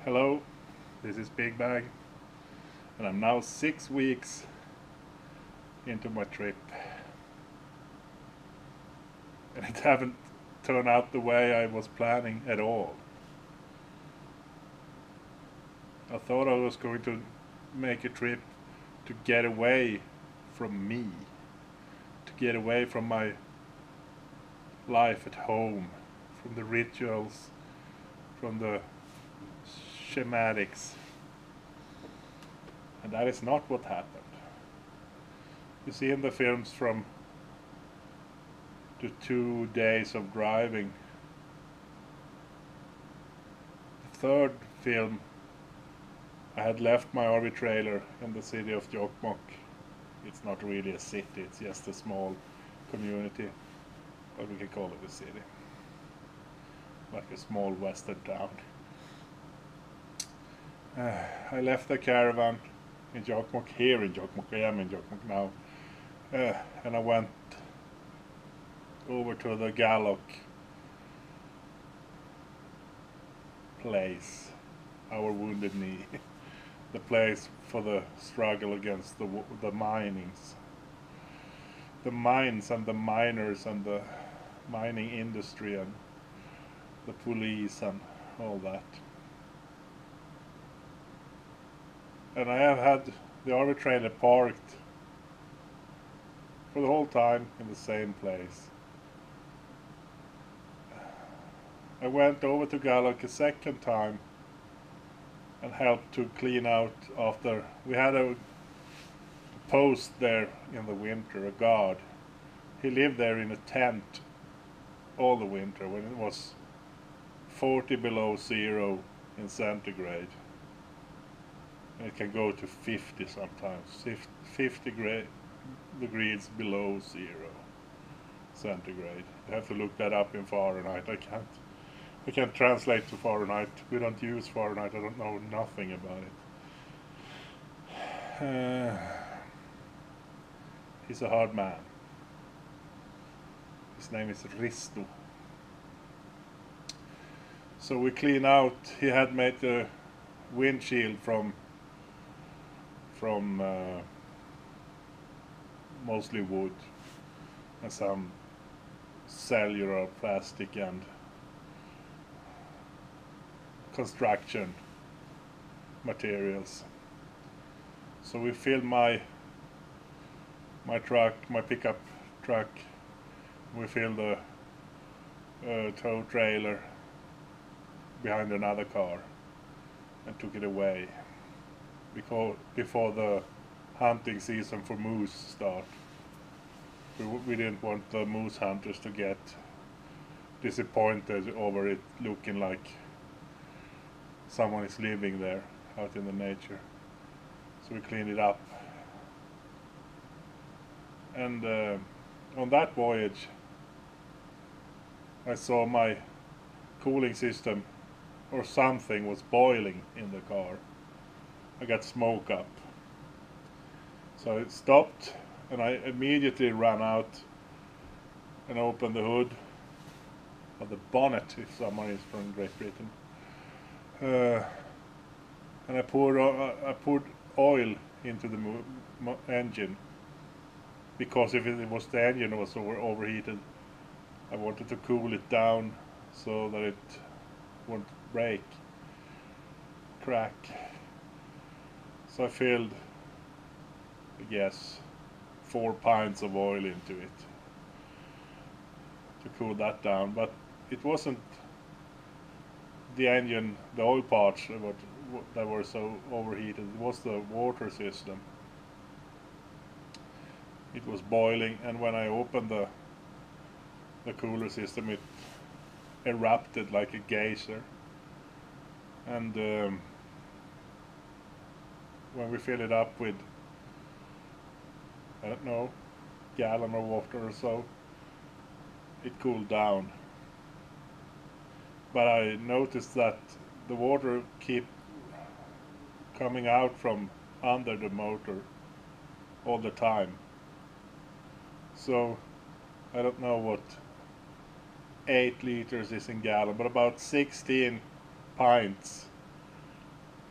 Hello, this is Big Bag, and I'm now 6 weeks into my trip, and it haven't turned out the way I was planning at all. I thought I was going to make a trip to get away from me, to get away from my life at home, from the rituals, from the schematics, and that is not what happened. You see in the films from the 2 days of driving, the third film, I had left my RV trailer in the city of Jokkmokk. It's not really a city, it's just a small community, but we can call it a city, like a small western town. I left the caravan in Jokkmokk, here in Jokkmokk, I am in Jokkmokk now, and I went over to the Gallock place, our wounded knee, the place for the struggle against the mines and the miners and the mining industry and the police and all that. And I have had the RV trailer parked for the whole time in the same place. I went over to Gallock a second time and helped to clean out after. We had a post there in the winter, a guard. He lived there in a tent all the winter when it was 40 below zero in centigrade. And it can go to 50 sometimes, 50 degrees below zero centigrade. You have to look that up in Fahrenheit. I can't translate to Fahrenheit. We don't use Fahrenheit. I don't know nothing about it. He's a hard man. His name is Risto. So we clean out. He had made a windshield from mostly wood and some cellular plastic and construction materials. So we filled my truck, my pickup truck. We filled the tow trailer behind another car and took it away before the hunting season for moose start. We didn't want the moose hunters to get disappointed over it looking like someone is living there out in the nature. So we cleaned it up. And on that voyage I saw my cooling system or something was boiling in the car. I got smoke up. So it stopped and I immediately ran out and opened the hood of the bonnet if someone is from Great Britain. And I poured oil into the engine, because if it was the engine was overheated, I wanted to cool it down so that it won't break, crack. So I filled, I guess, 4 pints of oil into it to cool that down, but it wasn't the engine, the oil parts that were so overheated. It was the water system. It was boiling, and when I opened the cooler system, it erupted like a geyser. And when we filled it up with, I don't know, gallon of water or so, it cooled down. But I noticed that the water kept coming out from under the motor all the time. So I don't know what 8 liters is in gallon, but about 16 pints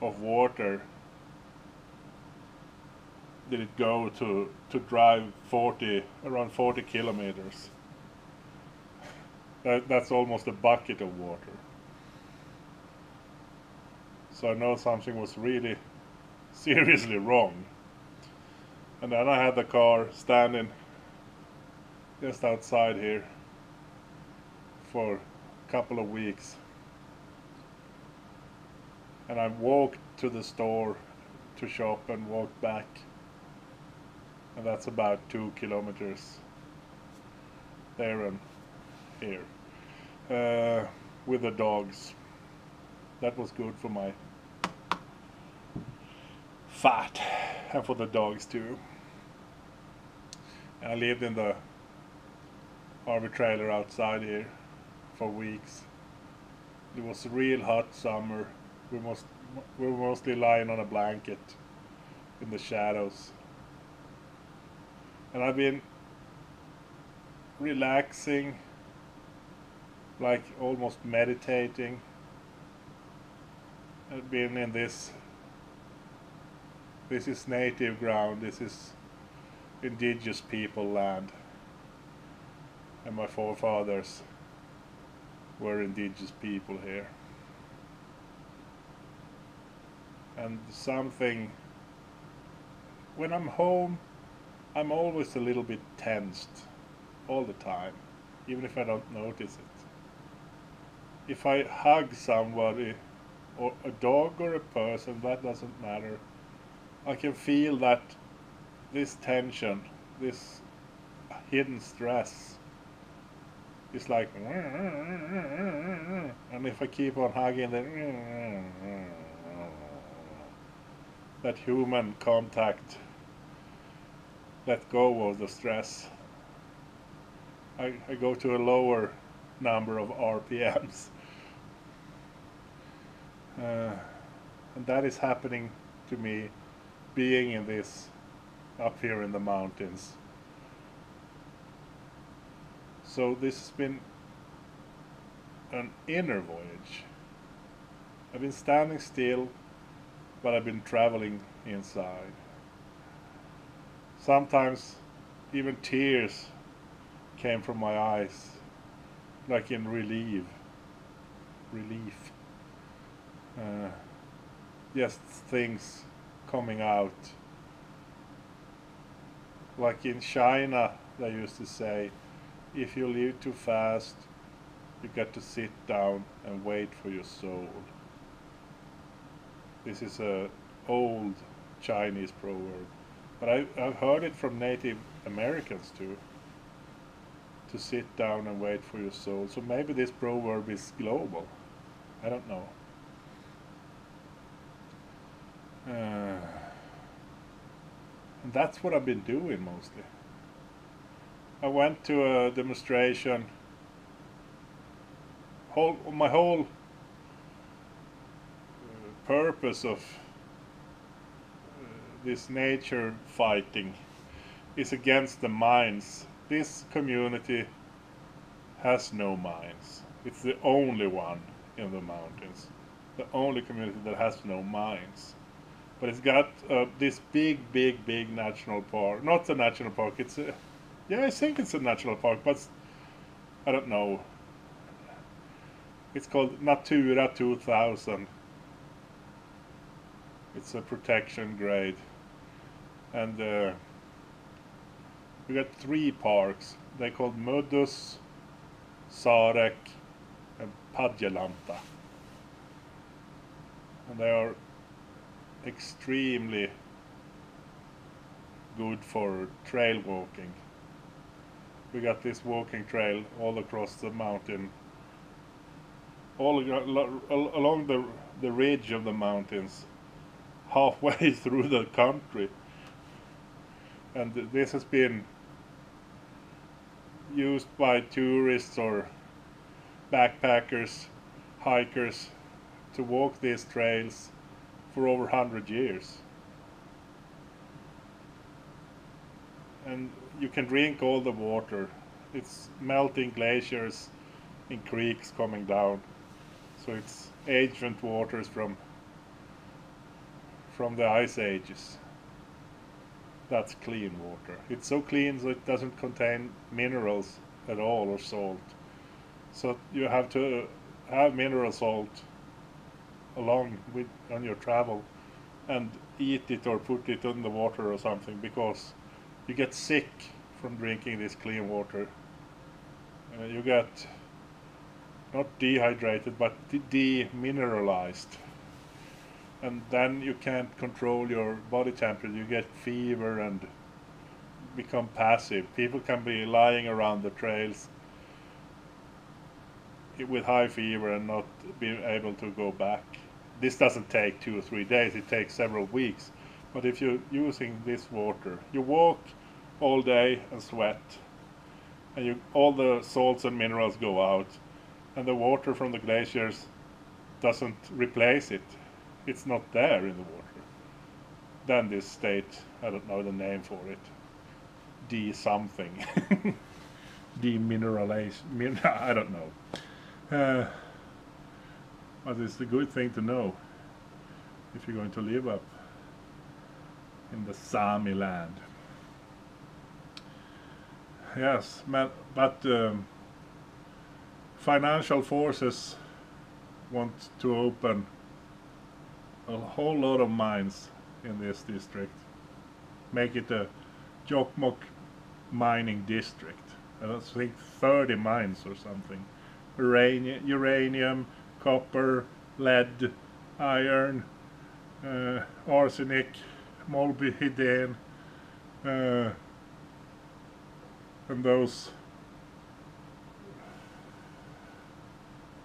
of water did it go to drive around 40 kilometers. That's almost a bucket of water. So I know something was really seriously wrong. And then I had the car standing just outside here for a couple of weeks. And I walked to the store to shop and walked back. And that's about 2 kilometers there and here. With the dogs. That was good for my fat and for the dogs too. And I lived in the RV trailer outside here for weeks. It was a real hot summer. We were mostly lying on a blanket in the shadows. And I've been relaxing, like almost meditating. I've been in this is native ground, this is indigenous people land. And my forefathers were indigenous people here. And something, when I'm home, I'm always a little bit tensed all the time, even if I don't notice it. If I hug somebody, or a dog or a person, that doesn't matter. I can feel that this tension, this hidden stress is like, and if I keep on hugging, then that human contact let go of the stress. I go to a lower number of RPMs. And that is happening to me being in this up here in the mountains. So this has been an inner voyage. I've been standing still, but I've been traveling inside. Sometimes even tears came from my eyes, like in relief. Just things coming out. Like in China, they used to say, if you live too fast, you got to sit down and wait for your soul. This is a old Chinese proverb, but I've heard it from Native Americans too. To sit down and wait for your soul. So maybe this proverb is global. I don't know. And that's what I've been doing mostly. I went to a demonstration. My whole purpose of this nature fighting is against the mines. This community has no mines. It's the only one in the mountains. The only community that has no mines. But it's got this big national park. Not a national park, it's a... Yeah, I think it's a national park, but I don't know. It's called Natura 2000. It's a protection grade. And we got 3 parks. They're called Muddus, Sarek, and Padjelanta. And they are extremely good for trail walking. We got this walking trail all across the mountain, all along the ridge of the mountains, halfway through the country. And this has been used by tourists or backpackers, hikers, to walk these trails for over 100 years. And you can drink all the water. It's melting glaciers in creeks coming down. So it's ancient waters from from the ice ages. That's clean water. It's so clean so it doesn't contain minerals at all or salt. So you have to have mineral salt along with on your travel and eat it or put it in the water or something, because you get sick from drinking this clean water. You get not dehydrated but demineralized, and then you can't control your body temperature. You get fever and become passive. People can be lying around the trails with high fever and not be able to go back. This doesn't take 2 or 3 days, it takes several weeks. But if you're using this water, you walk all day and sweat, and all the salts and minerals go out, and the water from the glaciers doesn't replace it. It's not there in the water. Then this state, I don't know the name for it, something, demineralization, I don't know. But it's a good thing to know if you're going to live up in the Sami land. Yes, but financial forces want to open a whole lot of mines in this district, make it a Jokkmokk mining district. I think 30 mines or something. Uranium, copper, lead, iron, arsenic, molybdenum, and those,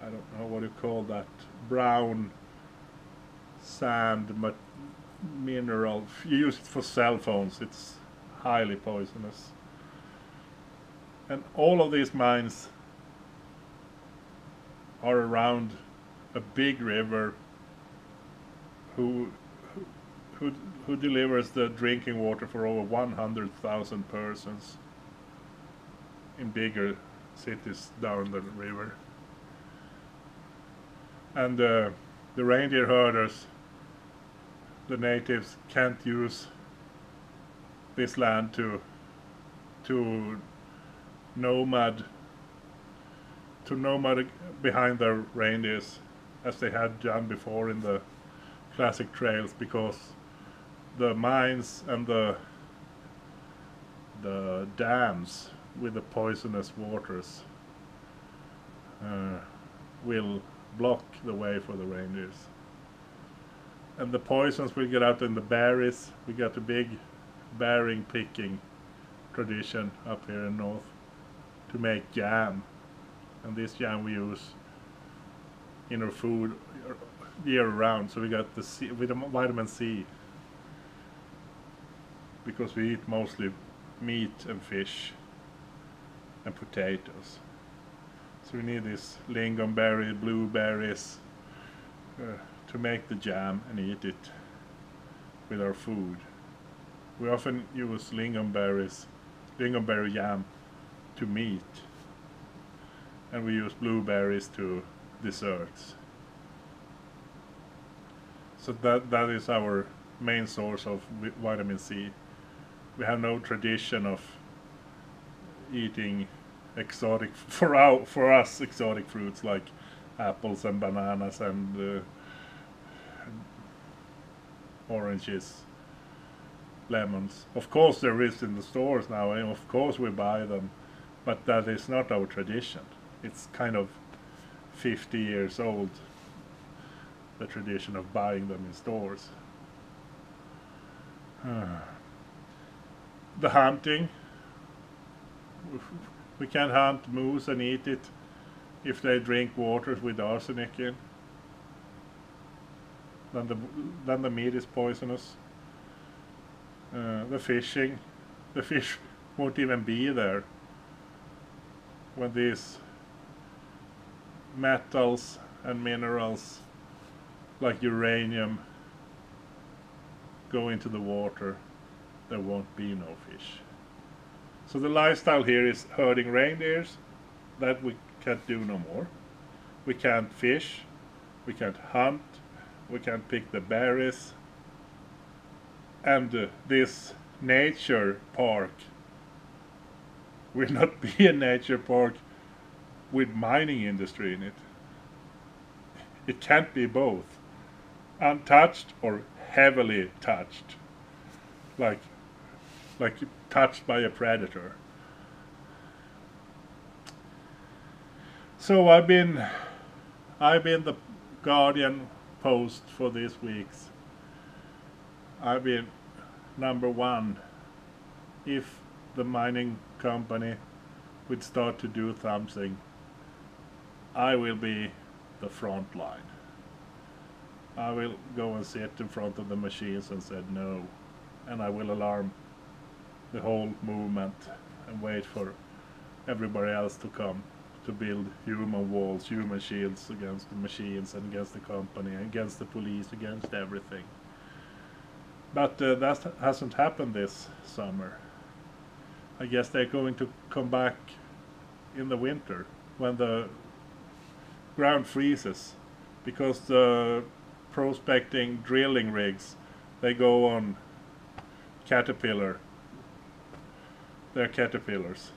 I don't know what you call that, brown sand mineral. You use it for cell phones. It's highly poisonous. And all of these mines are around a big river who delivers the drinking water for over 100,000 persons in bigger cities down the river. And the reindeer herders, the natives, can't use this land to nomad behind their reindeers as they had done before in the classic trails, because the mines and the dams with the poisonous waters will block the way for the reindeers. And the poisons will get out in the berries. We got a big berry picking tradition up here in north to make jam, and this jam we use in our food year round. So we got the vitamin C, because we eat mostly meat and fish and potatoes. So we need this lingonberry, blueberries to make the jam and eat it with our food. We often use lingonberry jam to meat, and we use blueberries to desserts. So that is our main source of vitamin C. We have no tradition of eating exotic, for us exotic fruits like apples and bananas and oranges, lemons. Of course there is in the stores now, and of course we buy them, but that is not our tradition. It's kind of 50 years old, the tradition of buying them in stores. The hunting, we can hunt moose and eat it if they drink water with arsenic in. Then the meat is poisonous. The fishing, the fish won't even be there when these metals and minerals like uranium go into the water. There won't be no fish. So the lifestyle here is herding reindeers. That we can't do no more. We can't fish, we can't hunt, we can't pick the berries, and this nature park will not be a nature park with mining industry in it. It can't be both. Untouched or heavily touched. Like touched by a predator. So I've been the Guardian post for this week's. I've been number one. If the mining company would start to do something, I will be the front line. I will go and sit in front of the machines and said no, and I will alarm the whole movement and wait for everybody else to come to build human walls, human shields against the machines and against the company, against the police, against everything. But that hasn't happened this summer. I guess they're going to come back in the winter when the ground freezes, because the prospecting drilling rigs, they go on caterpillar. They're caterpillars,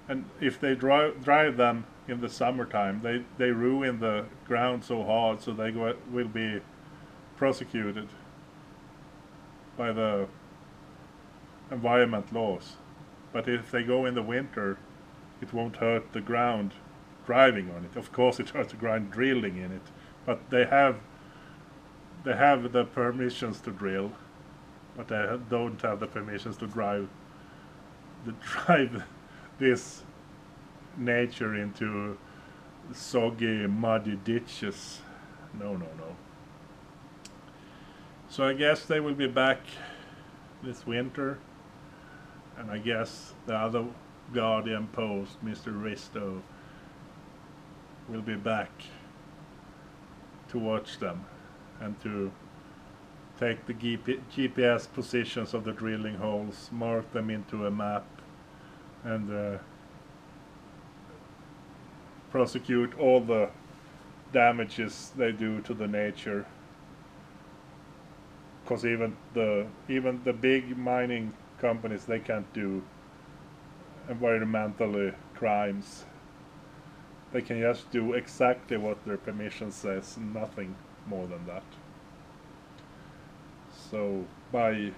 and if they drive them in the summertime, they ruin the ground so hard, so they will be prosecuted by the environment laws. But if they go in the winter, it won't hurt the ground driving on it. Of course it hurts the ground drilling in it, but they have the permissions to drill, but they don't have the permissions to drive this nature into soggy, muddy ditches. No. So I guess they will be back this winter, and I guess the other Guardian post, Mr. Risto, will be back to watch them and to take the GPS positions of the drilling holes, mark them into a map, and prosecute all the damages they do to the nature. Because even the big mining companies, they can't do environmental crimes. They can just do exactly what their permission says, nothing more than that. So by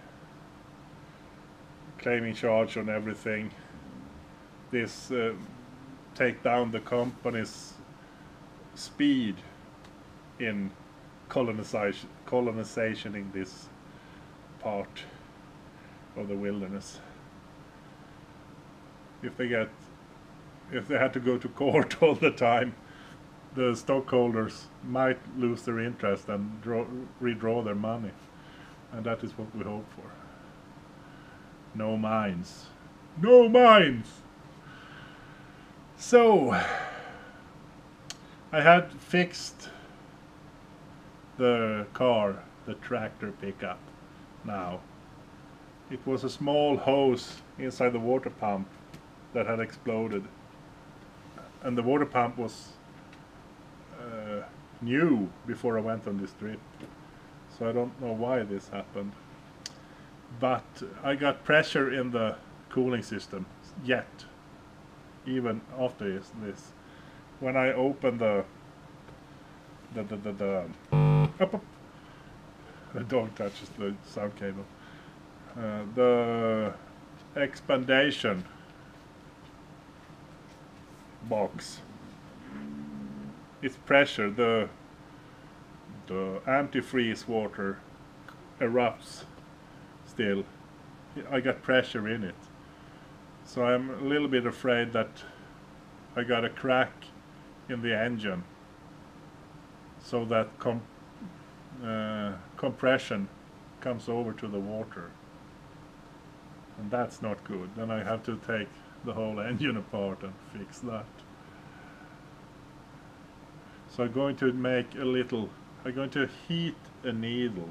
claiming charge on everything, this take down the company's speed in colonization in this part of the wilderness. If they had to go to court all the time, the stockholders might lose their interest and redraw their money, and that is what we hope for. No mines. No mines! So I had fixed the car, the tractor pickup. Now it was a small hose inside the water pump that had exploded, and the water pump was new before I went on this trip, so I don't know why this happened, but I got pressure in the cooling system yet, even after this. When I opened the dog touches the sound cable, the expandation box, its pressure, the antifreeze water erupts still. I got pressure in it, so I'm a little bit afraid that I got a crack in the engine, so that compression comes over to the water, and that's not good. Then I have to take the whole engine apart and fix that. So I'm going to heat a needle